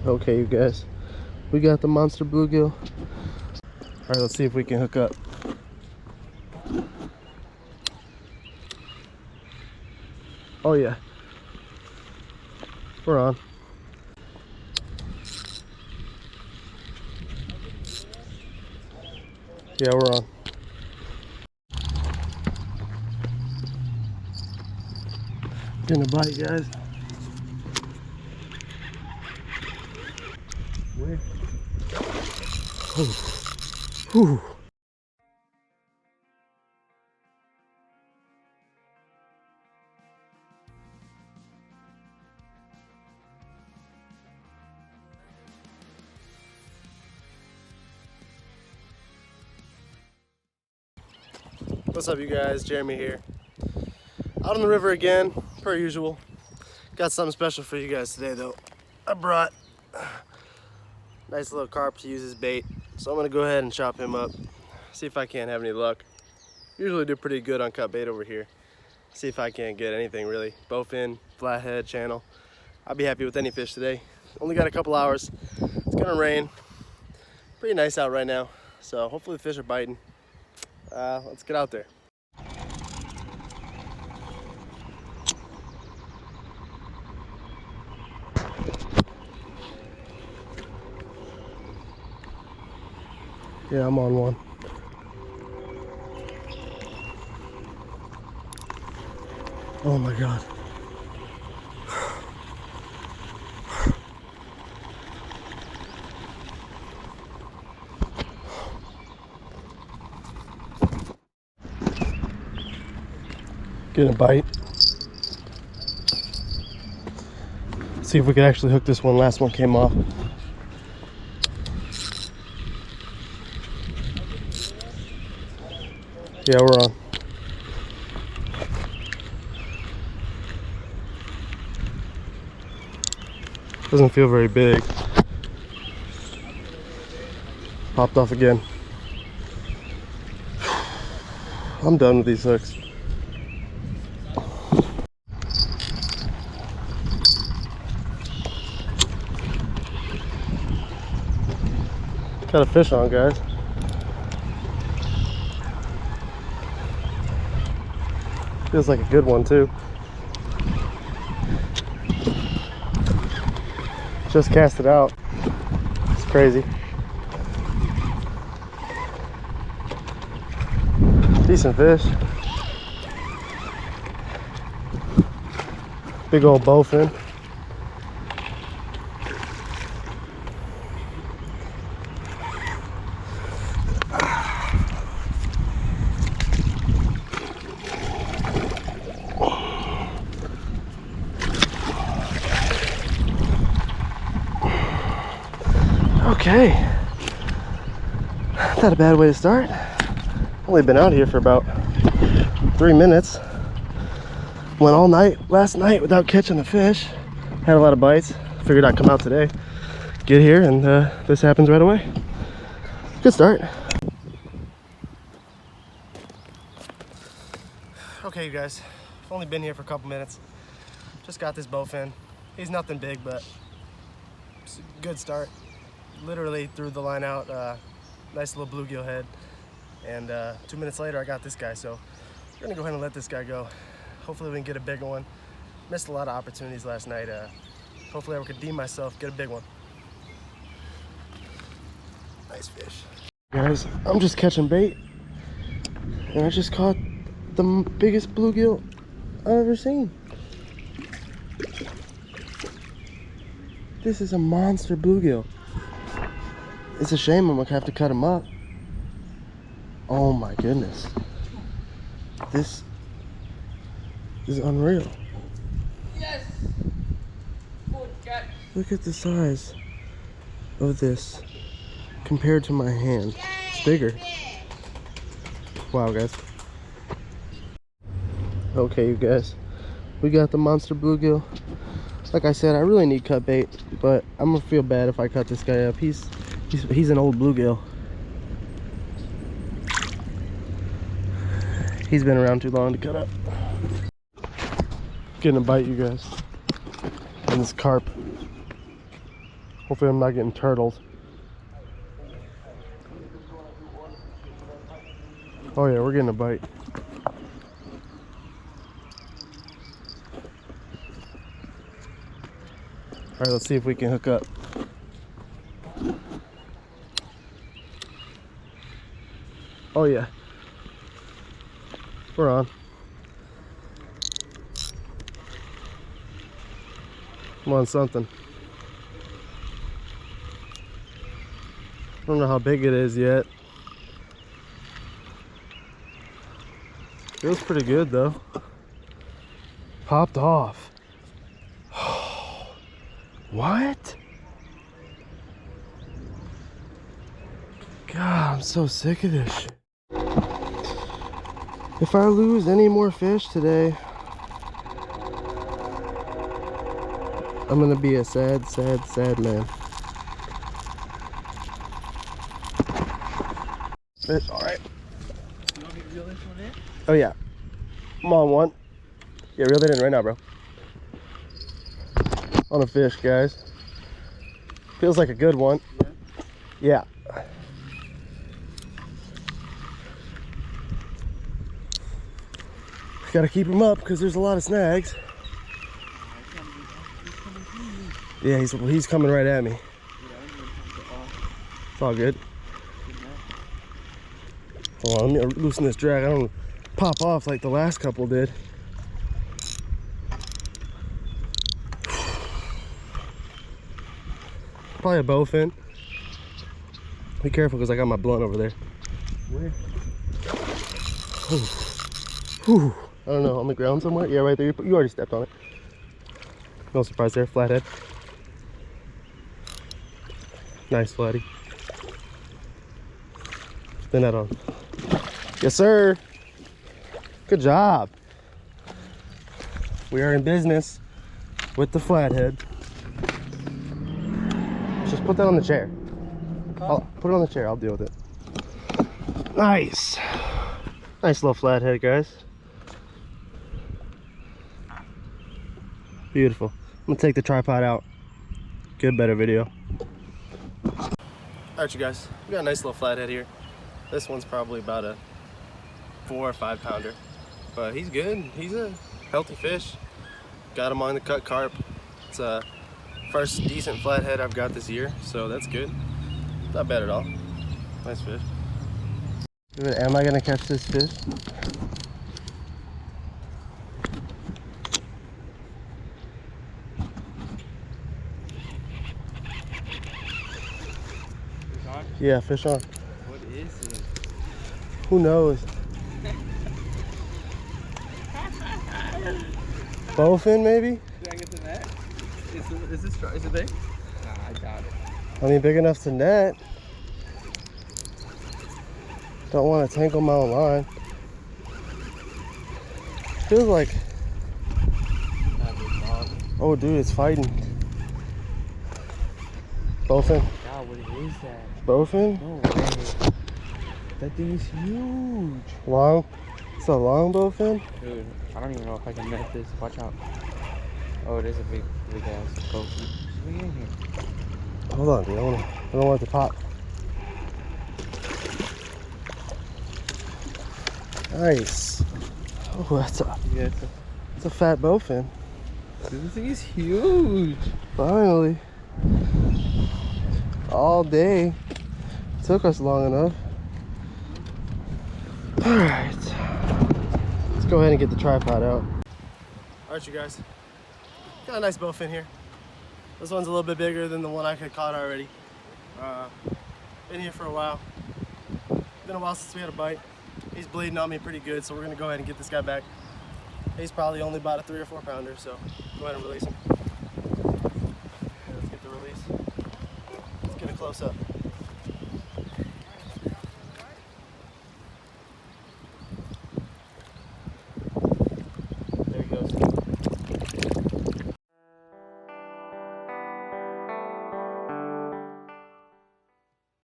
Okay, you guys, we got the monster bluegill. All right, let's see if we can hook up. Oh yeah, we're on. Yeah, we're on. Getting a bite, guys. Where? Whew. What's up, you guys? Jeremy here. Out on the river again, per usual. Got something special for you guys today, though. I brought a nice little carp to use as bait, so I'm gonna go ahead and chop him up. See if I can't have any luck. Usually do pretty good on cut bait over here. See if I can't get anything really. Bowfin, flathead, channel. I'll be happy with any fish today. Only got a couple hours. It's gonna rain. Pretty nice out right now, so hopefully the fish are biting. Let's get out there. Yeah, I'm on one. Oh my God. Getting a bite. See if we could actually hook this one. Last one came off. Yeah, we're on. Doesn't feel very big. Popped off again. I'm done with these hooks. Got a fish on, guys. Feels like a good one too. Just cast it out. It's crazy. Decent fish. Big old bowfin. Okay, not a bad way to start. Only been out here for about 3 minutes. Went all night last night without catching a fish. Had a lot of bites. Figured I'd come out today, get here, and this happens right away. Good start. Okay, you guys, I've only been here for a couple minutes. Just got this bowfin. He's nothing big, but it's a good start. Literally threw the line out, nice little bluegill head, and 2 minutes later I got this guy, so we're gonna go ahead and let this guy go. Hopefully we can get a bigger one. Missed a lot of opportunities last night. Hopefully I can redeem myself, get a big one. Nice fish. Guys, I'm just catching bait, and I just caught the biggest bluegill I've ever seen. This is a monster bluegill. It's a shame I'm gonna have to cut him up. Oh my goodness. This is unreal. Yes. Good catch. Look at the size of this compared to my hand. It's bigger. Wow, guys. Okay, you guys, we got the monster bluegill. Like I said, I really need cut bait, but I'm gonna feel bad if I cut this guy up. He's an old bluegill. He's been around too long to cut up. Getting a bite, you guys. And this carp. Hopefully I'm not getting turtled. Oh yeah, we're getting a bite. All right, let's see if we can hook up. Oh yeah, we're on. I'm on something. I don't know how big it is yet. Feels pretty good though. Popped off. What? God, I'm so sick of this shit. If I lose any more fish today, I'm gonna be a sad, sad, sad man. Fish, all right. You want me to reel this one in? Oh yeah, I'm on one. Yeah, reel that in right now, bro. On a fish, guys. Feels like a good one. Yeah. Gotta keep him up because there's a lot of snags. Yeah, he's coming right at me. It's all good. Hold on, let me loosen this drag. I don't pop off like the last couple did. Probably a bowfin. Be careful because I got my blunt over there. Where? Whew. I don't know, on the ground somewhere? Yeah, right there. You already stepped on it. No surprise there, flathead. Nice flatty. Spin that on. Yes, sir. Good job. We are in business with the flathead. Just put that on the chair. I'll put it on the chair. I'll deal with it. Nice. Nice little flathead, guys. Beautiful. I'm gonna take the tripod out. Get a better video. Alright, you guys. We got a nice little flathead here. This one's probably about a 4 or 5 pounder. But he's good. He's a healthy fish. Got him on the cut carp. It's a first decent flathead I've got this year, so that's good. Not bad at all. Nice fish. Am I gonna catch this fish? Yeah, fish on. What is it? Who knows? Bowfin, maybe? Did I get the net? Is it big? Nah, I doubt it. I mean, big enough to net. Don't want to tangle my own line. Feels like... Oh, dude, it's fighting. Bowfin. God, what is that? Bowfin? No way. That thing is huge. Long? It's a long bowfin? Dude, I don't even know if I can net this. Watch out. Oh, it is a big ass bowfin. Swing in here. Hold on, dude. I don't want it to pop. Nice. Oh, that's a... Yeah, It's a fat bowfin. dude, this thing is huge. Finally. All day. Took us long enough. Alright. Let's go ahead and get the tripod out. Alright, you guys. Got a nice bowfin here. This one's a little bit bigger than the one I had caught already. Been here for a while. Been a while since we had a bite. He's bleeding on me pretty good, so we're gonna go ahead and get this guy back. He's probably only about a 3 or 4 pounder, so go ahead and release him. Let's get the release. Let's get a close up.